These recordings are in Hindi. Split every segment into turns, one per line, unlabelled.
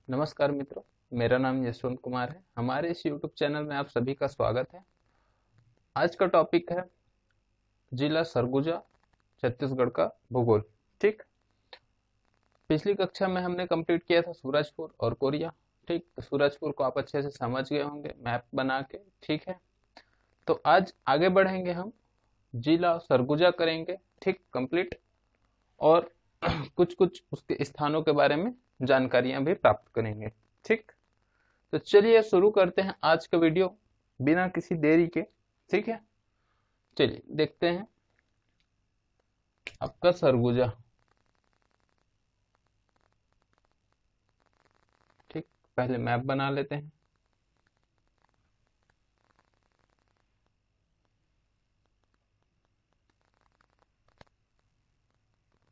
नमस्कार मित्रों, मेरा नाम यशवंत कुमार है। हमारे इस YouTube चैनल में आप सभी का स्वागत है। आज का टॉपिक है जिला सरगुजा, छत्तीसगढ़ का भूगोल। ठीक, पिछली कक्षा में हमने कंप्लीट किया था सूरजपुर और कोरिया। ठीक, तो सूरजपुर को आप अच्छे से समझ गए होंगे मैप बना के। ठीक है, तो आज आगे बढ़ेंगे, हम जिला सरगुजा करेंगे। ठीक, कंप्लीट। और कुछ कुछ उसके स्थानों के बारे में जानकारियां भी प्राप्त करेंगे। ठीक, तो चलिए शुरू करते हैं आज का वीडियो बिना किसी देरी के। ठीक है, चलिए देखते हैं आपका सरगुजा। ठीक, पहले मैप बना लेते हैं।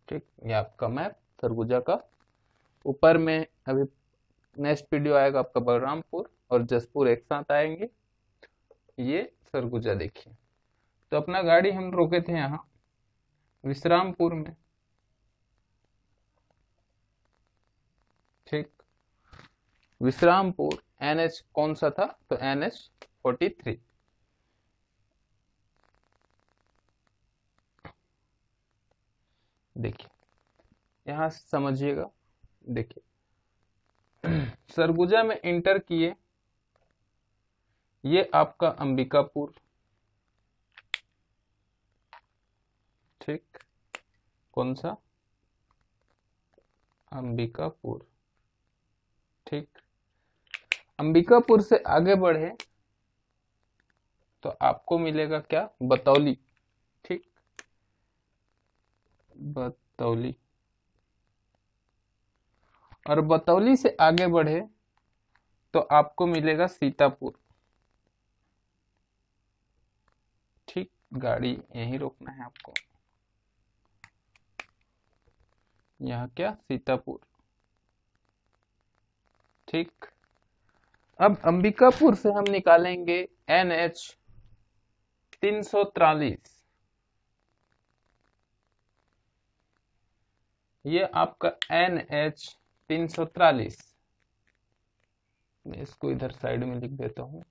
ठीक, ये आपका मैप सरगुजा का। ऊपर में अभी नेक्स्ट वीडियो आएगा आपका बलरामपुर और जसपुर एक साथ आएंगे। ये सरगुजा देखिए। तो अपना गाड़ी हम रोके थे यहाँ विश्रामपुर में। ठीक, विश्रामपुर NH कौन सा था? तो NH 43। देखिए, यहाँ से समझिएगा। देखिए, सरगुजा में इंटर किए, ये आपका अंबिकापुर। ठीक, कौन सा? अंबिकापुर। ठीक, अंबिकापुर से आगे बढ़े तो आपको मिलेगा क्या? बतौली। ठीक, बतौली। और बतौली से आगे बढ़े तो आपको मिलेगा सीतापुर। ठीक, गाड़ी यहीं रोकना है आपको। यहाँ क्या? सीतापुर। ठीक, अब अंबिकापुर से हम निकालेंगे NH 343। ये आपका NH 343। मैं इसको इधर साइड में लिख देता हूँ।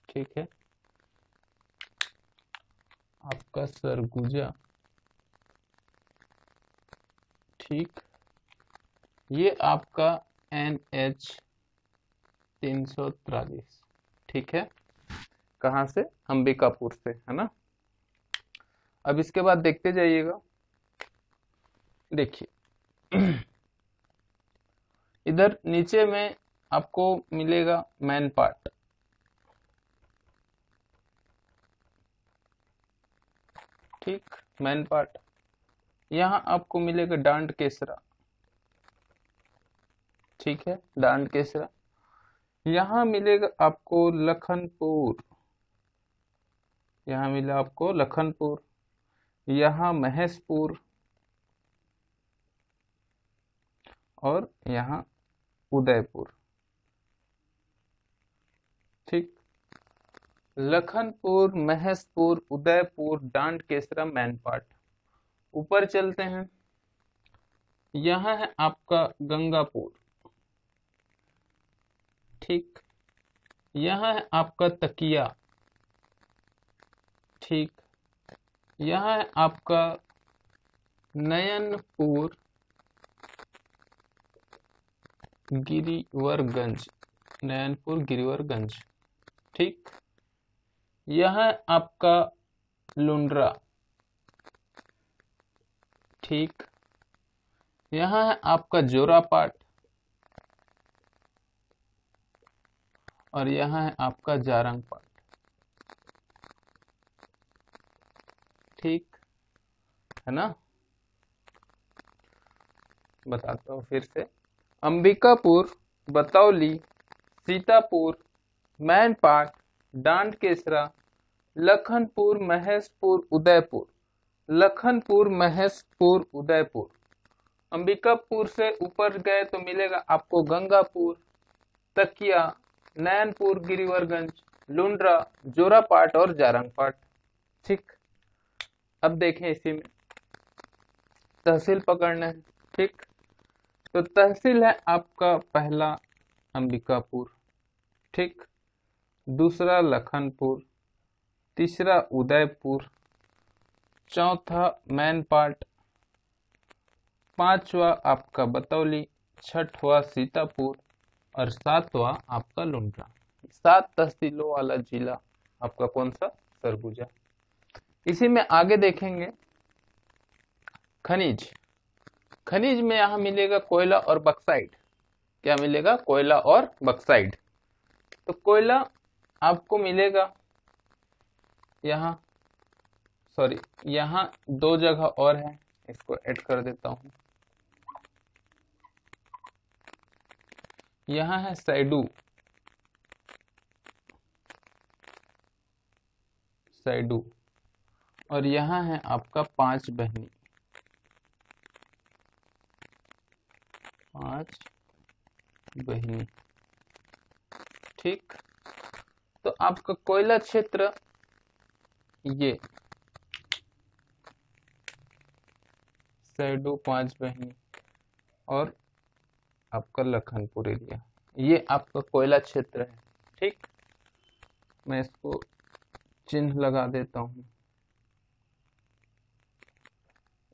ठीक है, आपका सरगुजा। ठीक, ये आपका NH 343। ठीक है, कहाँ से? अंबिकापुर से, है ना। अब इसके बाद देखते जाइएगा। देखिए, इधर नीचे में आपको मिलेगा मैन पार्ट। ठीक, मैन पार्ट। यहाँ आपको मिलेगा डांड केसरा। ठीक है, डांड केसरा। यहाँ मिलेगा आपको लखनपुर। यहाँ मिला आपको लखनपुर। यहाँ महेशपुर और यहाँ उदयपुर। ठीक, लखनपुर, महेशपुर, उदयपुर, डांड केसरा, मैनपाट। ऊपर चलते हैं, यहाँ है आपका गंगापुर। ठीक, यहाँ है आपका तकिया। ठीक, यहाँ है आपका नयनपुर गिरिवरगंज। नयनपुर गिरिवरगंज। ठीक, यह है आपका लुंड्रा। ठीक, यहाँ है आपका जोरापाट और यहाँ है आपका जारंगपाट। ठीक है ना। बताता हूँ फिर से। अंबिकापुर, बतौली, सीतापुर, मैनपाट, डांड केसरा, लखनपुर, महेशपुर, उदयपुर। लखनपुर, महेशपुर, उदयपुर। अंबिकापुर से ऊपर गए तो मिलेगा आपको गंगापुर, तकिया, नयनपुर गिरिवरगंज, लुंड्रा, जोरापाट और जारंगपाट। ठीक, अब देखें इसी में तहसील पकड़ना है। ठीक, तो तहसील है आपका पहला अंबिकापुर, ठीक। दूसरा लखनपुर, तीसरा उदयपुर, चौथा मैनपाट, पांचवा आपका बतौली, छठवा सीतापुर और सातवां आपका लुंड्रा। 7 तहसीलों वाला जिला आपका कौन सा? सरगुजा। इसी में आगे देखेंगे खनिज। खनिज में यहाँ मिलेगा कोयला और बक्साइट। क्या मिलेगा? कोयला और बक्साइट। तो कोयला आपको मिलेगा यहाँ, सॉरी यहाँ 2 जगह और है, इसको ऐड कर देता हूँ। यहाँ है सैडू, सैडू, और यहाँ है आपका 5 बहनी, 5 बहनी, ठीक। तो आपका कोयला क्षेत्र ये सैडू, 5 बहनी और आपका लखनपुर एरिया, ये आपका कोयला क्षेत्र है, ठीक। मैं इसको चिन्ह लगा देता हूँ,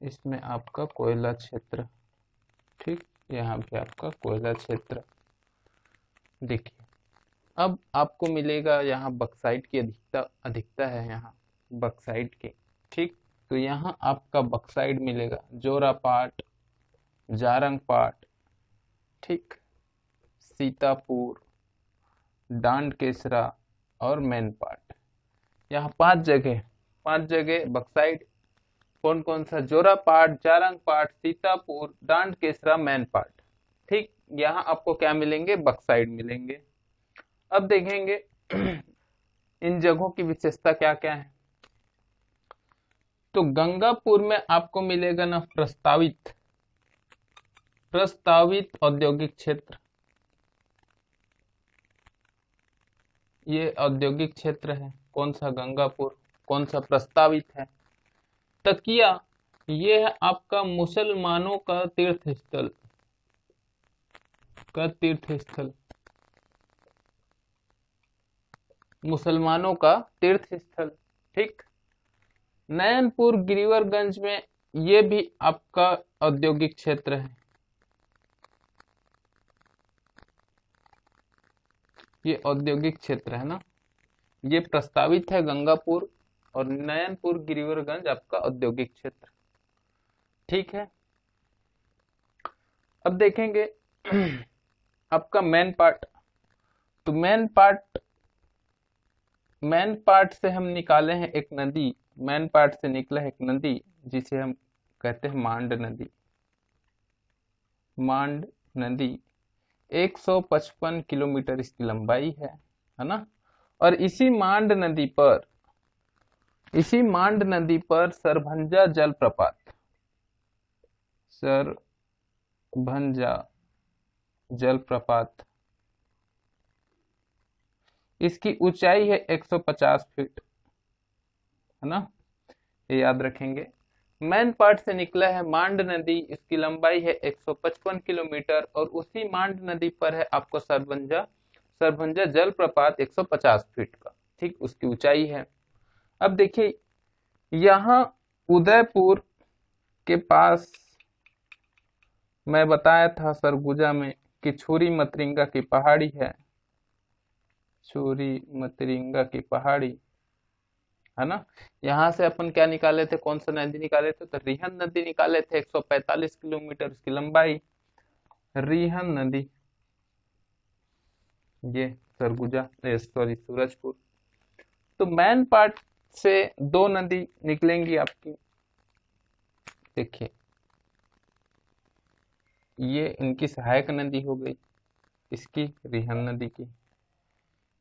इसमें आपका कोयला क्षेत्र, ठीक। यहाँ भी आपका कोयला क्षेत्र। देखिए अब आपको मिलेगा यहाँ बक्साइट की अधिकता है यहाँ बक्साइट की, ठीक। तो यहाँ आपका बक्साइट मिलेगा जोरापाट, जारंगपाट, ठीक, सीतापुर, डांडकेसरा और मैनपाट। यहाँ 5 जगह बक्साइट। कौन कौन सा? जोरापाट, जारंगपाट, सीतापुर, डांडकेसरा, मैनपाट, ठीक। यहाँ आपको क्या मिलेंगे? बक्साइट मिलेंगे। अब देखेंगे इन जगहों की विशेषता क्या क्या है। तो गंगापुर में आपको मिलेगा ना प्रस्तावित औद्योगिक क्षेत्र, ये औद्योगिक क्षेत्र है। कौन सा? गंगापुर। कौन सा? प्रस्तावित है। तकिया, ये है आपका मुसलमानों का तीर्थ स्थल, मुसलमानों का तीर्थ स्थल, ठीक। नयनपुर गिरिवरगंज में ये भी आपका औद्योगिक क्षेत्र है, ये औद्योगिक क्षेत्र है ना, ये प्रस्तावित है गंगापुर, और नयनपुर गिरिवरगंज आपका औद्योगिक क्षेत्र, ठीक है। अब देखेंगे आपका मेन पार्ट। तो मेन पार्ट से हम निकाले हैं एक नदी, मेन पार्ट से निकला है एक नदी जिसे हम कहते हैं मांड नदी। मांड नदी 155 किलोमीटर इसकी लंबाई है ना। और इसी मांड नदी पर सरभंजा जलप्रपात, इसकी ऊंचाई है 150 फीट, है ना, ये याद रखेंगे। मेन पार्ट से निकला है मांड नदी, इसकी लंबाई है 155 किलोमीटर, और उसी मांड नदी पर है आपको सरभंजा जलप्रपात 150 फीट का, ठीक, उसकी ऊंचाई है। अब देखिए यहाँ उदयपुर के पास मैं बताया था सरगुजा में कि छुरी मतरिंगा की पहाड़ी है, छुरी मतरिंगा की पहाड़ी, है ना। यहाँ से अपन क्या निकाले थे? कौन सा नदी निकाले थे? तो रिहन नदी निकाले थे, 145 किलोमीटर उसकी लंबाई, रिहन नदी, ये सरगुजा सॉरी सूरजपुर। तो मेन पार्ट से 2 नदी निकलेंगी आपकी, देखिए ये इनकी सहायक नदी हो गई, इसकी रिहन नदी की।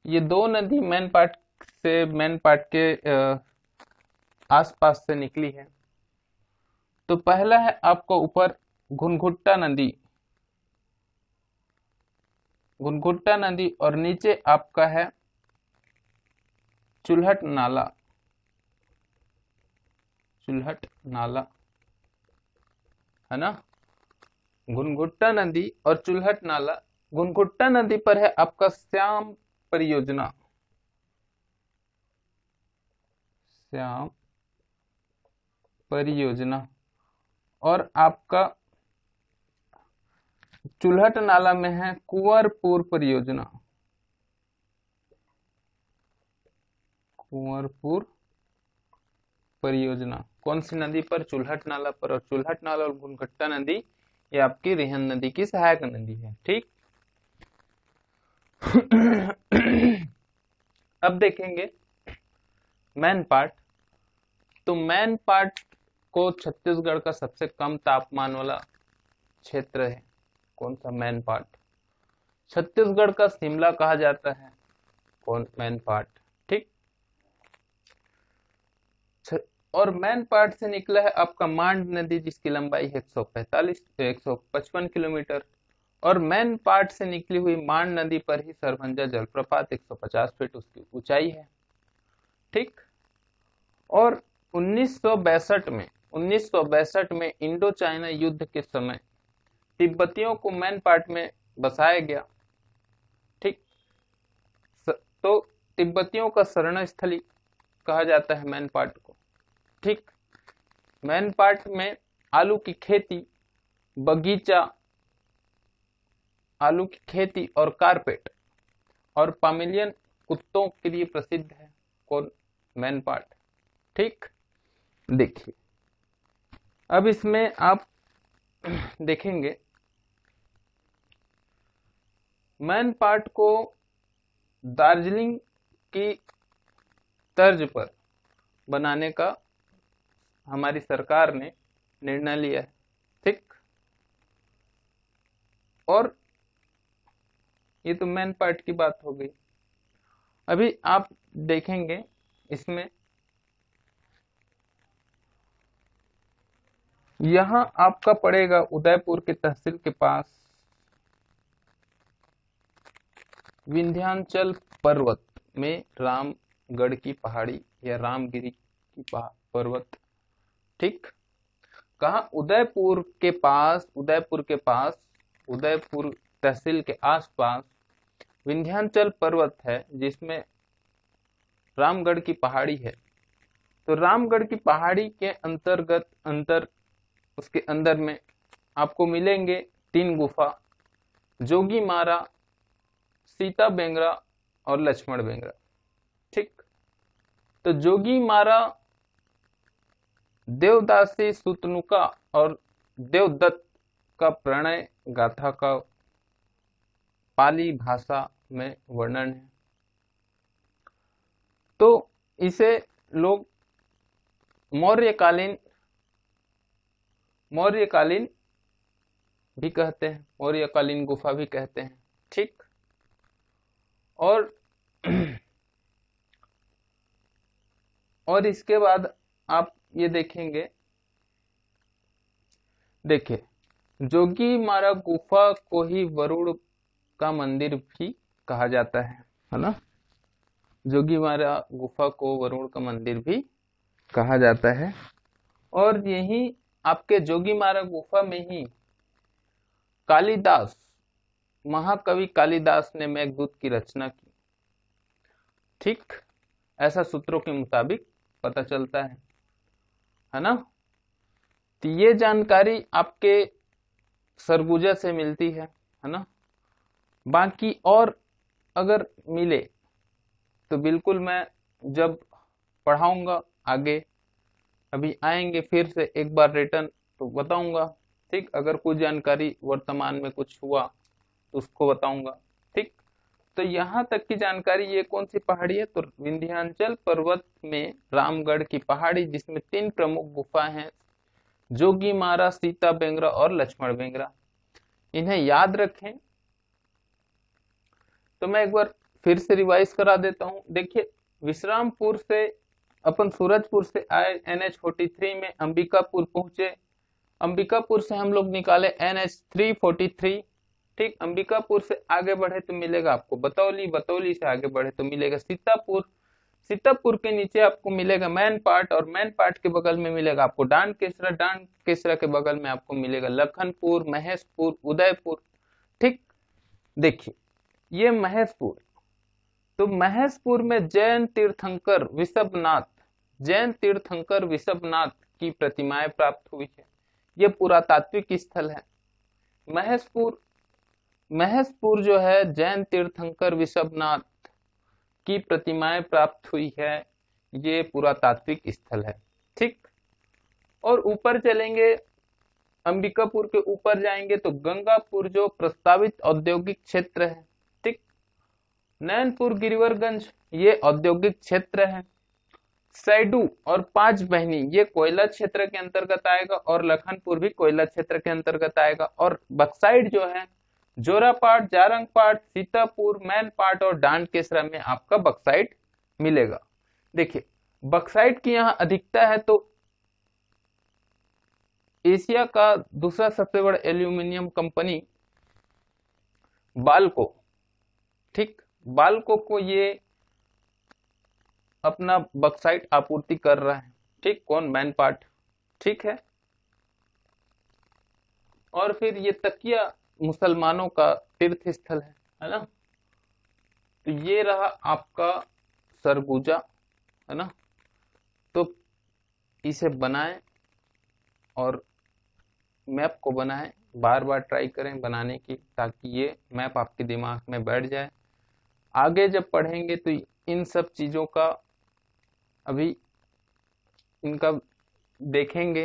ये 2 नदी मेन पार्ट के आसपास से निकली है। तो पहला है आपको ऊपर घुनघुट्टा नदी, और नीचे आपका है चुल्हट नाला, है ना। घुनघुट्टा नदी और चुल्हट नाला घुनघुट्टा नदी पर है आपका श्याम परियोजना, श्याम परियोजना। और आपका चुल्हट नाला में है कुंवरपुर परियोजना, कुंवरपुर परियोजना। कौन सी नदी पर? चुल्हट नाला पर। और चुल्हट नाला और घुनघट्टा नदी ये आपकी रिहन नदी की सहायक नदी है। ठीक। अब देखेंगे मैन पार्ट। तो मैन पार्ट को छत्तीसगढ़ का सबसे कम तापमान वाला क्षेत्र है। कौन सा? Man part. छत्तीसगढ़ का शिमला कहा जाता है। कौन? Man part. ठीक। और मैन पार्ट से निकला है आपका मांड नदी, जिसकी लंबाई है 155 किलोमीटर। और मैन पार्ट से निकली हुई मांड नदी पर ही सरभंजा जलप्रपात 150 फीट उसकी ऊंचाई है। ठीक। और 1962 में इंडो चाइना युद्ध के समय तिब्बतियों को मैन पार्ट में बसाया गया। ठीक। तो तिब्बतियों का शरण स्थली कहा जाता है मैन पार्ट को। ठीक। मैन पार्ट में आलू की खेती, बगीचा, आलू की खेती और कारपेट और पामिलियन कुत्तों के लिए प्रसिद्ध है। कौन? Man part. ठीक। देखिए अब इसमें आप देखेंगे मैन पार्ट को दार्जिलिंग की तर्ज पर बनाने का हमारी सरकार ने निर्णय लिया है। ठीक। और ये तो मैन पार्ट की बात हो गई। अभी आप देखेंगे इसमें यहां आपका पड़ेगा उदयपुर के तहसील के पास विंध्याचल पर्वत में रामगढ़ की पहाड़ी या रामगिरी की पर्वत। ठीक। कहा? उदयपुर के पास, उदयपुर तहसील के आसपास विंध्याचल पर्वत है, जिसमें रामगढ़ की पहाड़ी है। तो रामगढ़ की पहाड़ी के उसके अंदर में आपको मिलेंगे 3 गुफा, जोगी मारा, सीता बेंगरा और लक्ष्मण बेंगरा। ठीक। तो जोगी मारा देवदासी सुतनुका और देवदत्त का प्रणय गाथा का पाली भाषा में वर्णन है। तो इसे लोग मौर्यकालीन भी कहते हैं, मौर्यकालीन गुफा भी कहते हैं। ठीक। और इसके बाद आप ये देखेंगे, देखिए जोगी मारा गुफा को ही वरुण का मंदिर भी कहा जाता है ना। जोगी मारा गुफा को वरुण का मंदिर भी कहा जाता है। और यही आपके जोगी मारा गुफा में ही कालिदास, महाकवि कालिदास ने मेघदूत की रचना की। ठीक। ऐसा सूत्रों के मुताबिक पता चलता है ना। तो ये जानकारी आपके सरगुजा से मिलती है ना। बाकी और अगर मिले तो बिल्कुल मैं जब पढ़ाऊंगा आगे, अभी आएंगे फिर से एक बार रिटर्न तो बताऊंगा। ठीक। अगर कुछ जानकारी वर्तमान में कुछ हुआ तो उसको बताऊंगा। ठीक। तो यहाँ तक की जानकारी, ये कौन सी पहाड़ी है? तो विंध्याचल पर्वत में रामगढ़ की पहाड़ी, जिसमें 3 प्रमुख गुफा हैं, जोगी मारा, सीता बेंगरा और लक्ष्मण बेंगरा। इन्हें याद रखें। तो मैं एक बार फिर से रिवाइज करा देता हूं। देखिए विश्रामपुर से अपन सूरजपुर से आए, NH43 में अंबिकापुर पहुंचे। अंबिकापुर से हम लोग निकाले NH343। ठीक। अंबिकापुर से आगे बढ़े तो मिलेगा आपको बतौली, बतौली से आगे बढ़े तो मिलेगा सीतापुर, सीतापुर के नीचे आपको मिलेगा मैन पार्ट, और मैन पार्ट के बगल में मिलेगा आपको डांडकेसरा, डांडकेसरा के बगल में आपको मिलेगा लखनपुर, महेशपुर, उदयपुर। ठीक। देखिए ये महेशपुर, तो महेशपुर में जैन तीर्थंकर विशवनाथ की प्रतिमाएं प्राप्त हुई है। ये पुरातात्विक स्थल है। महेशपुर जो है जैन तीर्थंकर विशवनाथ की प्रतिमाएं प्राप्त हुई है, ये पुरातात्विक स्थल है। ठीक, और ऊपर चलेंगे, अंबिकापुर के ऊपर जाएंगे तो गंगापुर जो प्रस्तावित औद्योगिक क्षेत्र है। ठीक, नैनपुर गिरिवरगंज ये औद्योगिक क्षेत्र है। सैडू और पांच बहनी ये कोयला क्षेत्र के अंतर्गत आएगा, और लखनपुर भी कोयला क्षेत्र के अंतर्गत आएगा। और बक्साइड जो है जोरापाट, जारंगपाट, सीतापुर, मैनपाट और डांडकेसरा में आपका बक्साइड मिलेगा। देखिए बक्साइड की यहाँ अधिकता है, तो एशिया का दूसरा सबसे बड़ा एल्यूमिनियम कंपनी बाल्को, ठीक, बाल्को को ये अपना बक्साइट आपूर्ति कर रहा है। ठीक, कौन? मैनपाट। ठीक है, और फिर ये तकिया मुसलमानों का तीर्थ स्थल है ना। तो ये रहा आपका सरगुजा, है ना। तो इसे बनाएं और मैप को बनाएं, बार बार ट्राई करें बनाने की, ताकि ये मैप आपके दिमाग में बैठ जाए। आगे जब पढ़ेंगे तो इन सब चीजों का अभी इनका देखेंगे,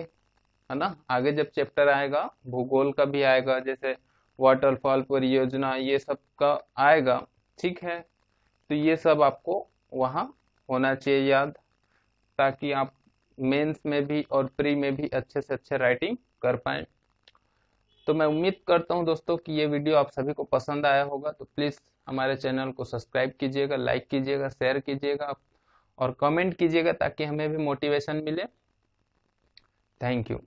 है ना। आगे जब चैप्टर आएगा भूगोल का भी आएगा, जैसे वाटरफॉल परियोजना ये सब का आएगा। ठीक है, तो ये सब आपको वहाँ होना चाहिए याद, ताकि आप मेंस में भी और प्री में भी अच्छे से अच्छे राइटिंग कर पाएं। तो मैं उम्मीद करता हूं दोस्तों कि ये वीडियो आप सभी को पसंद आया होगा। तो प्लीज़ हमारे चैनल को सब्सक्राइब कीजिएगा, लाइक कीजिएगा, शेयर कीजिएगा और कमेंट कीजिएगा, ताकि हमें भी मोटिवेशन मिले। Thank you.